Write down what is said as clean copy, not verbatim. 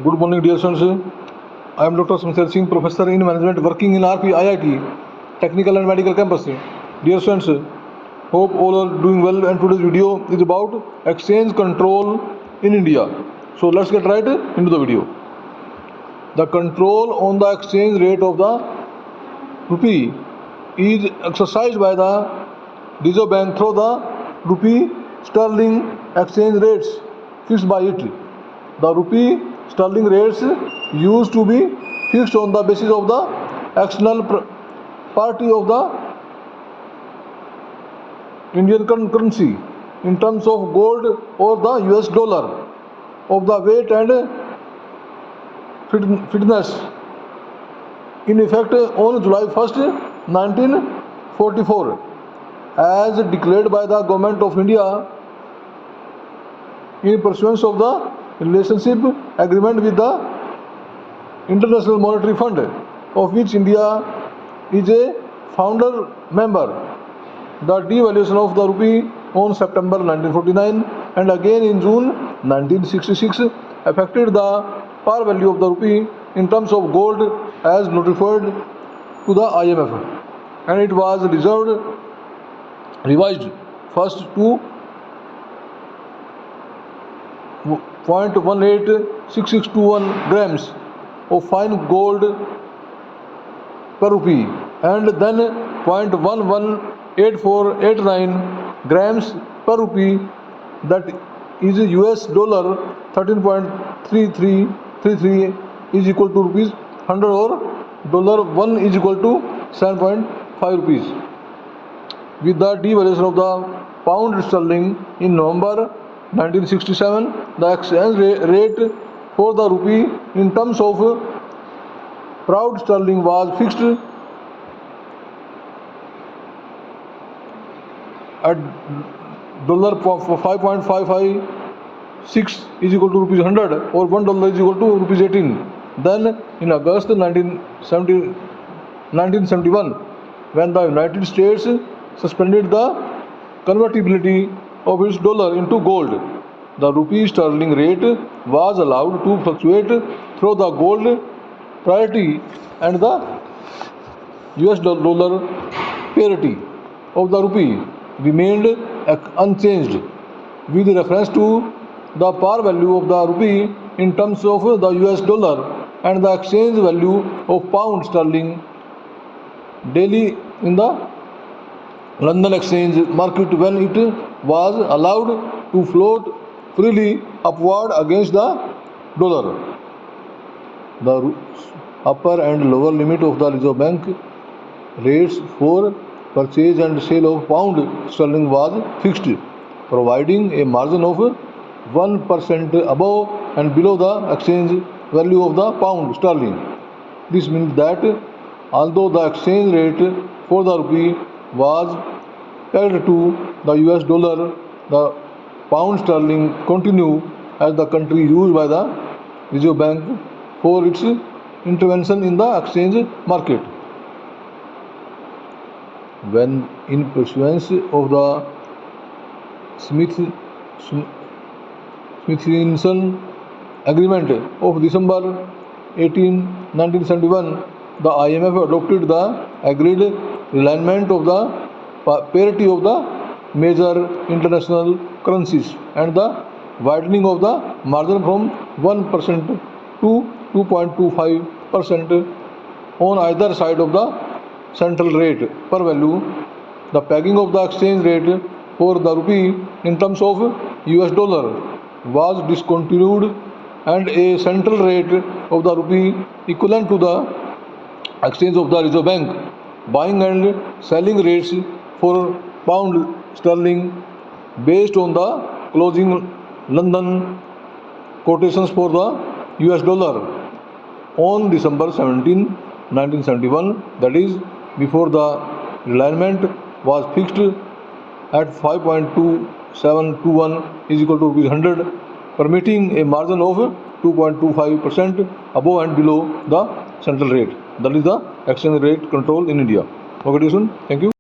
Good morning, dear students. I am Dr. Samsher Singh, Professor in Management, working in RP IIT, Technical and Medical Campus. Dear students, hope all are doing well, and today's video is about exchange control in India. So let's get right into the video. The control on the exchange rate of the rupee is exercised by the Reserve Bank through the rupee sterling exchange rates fixed by it. The rupee sterling rates used to be fixed on the basis of the external parity of the Indian currency in terms of gold or the US dollar of the weight and fitness, in effect on July 1st, 1944, as declared by the Government of India in pursuance of the relationship agreement with the International Monetary Fund, of which India is a founder member. The devaluation of the rupee on September 1949 and again in June 1966 affected the par value of the rupee in terms of gold as notified to the IMF, and it was revised first to 0.186621 grams of fine gold per rupee and then 0.118489 grams per rupee, that is US dollar 13.3333 is equal to rupees 100, or dollar 1 is equal to 7.5 rupees. With the devaluation of the pound sterling in November 1967, the exchange rate for the rupee in terms of pound sterling was fixed at $5.556 is equal to rupees 100, or $1 is equal to rupees 18. Then in August 1971, when the United States suspended the convertibility of its dollar into gold, the rupee sterling rate was allowed to fluctuate through the gold parity and the US dollar parity of the rupee remained unchanged with reference to the par value of the rupee in terms of the US dollar and the exchange value of pound sterling daily in the London exchange market, when it was allowed to float freely upward against the dollar. The upper and lower limit of the Reserve Bank rates for purchase and sale of pound sterling was fixed, providing a margin of 1% above and below the exchange value of the pound sterling. This means that although the exchange rate for the rupee was pegged to the US dollar, the pound sterling continued as the country used by the Reserve Bank for its intervention in the exchange market. When in pursuance of the Smith-Nielsen Agreement of December 18, 1971, the IMF adopted the agreed realignment of the parity of the major international currencies and the widening of the margin from 1% to 2.25% on either side of the central rate per value. The pegging of the exchange rate for the rupee in terms of US dollar was discontinued, and a central rate of the rupee equivalent to the exchange of the Reserve Bank buying and selling rates for pound sterling based on the closing London quotations for the US dollar on December 17, 1971, that is before the realignment, was fixed at 5.2721 is equal to rupees 100, permitting a margin of 2.25% above and below the central rate. That is the exchange rate control in India. Okay, thank you.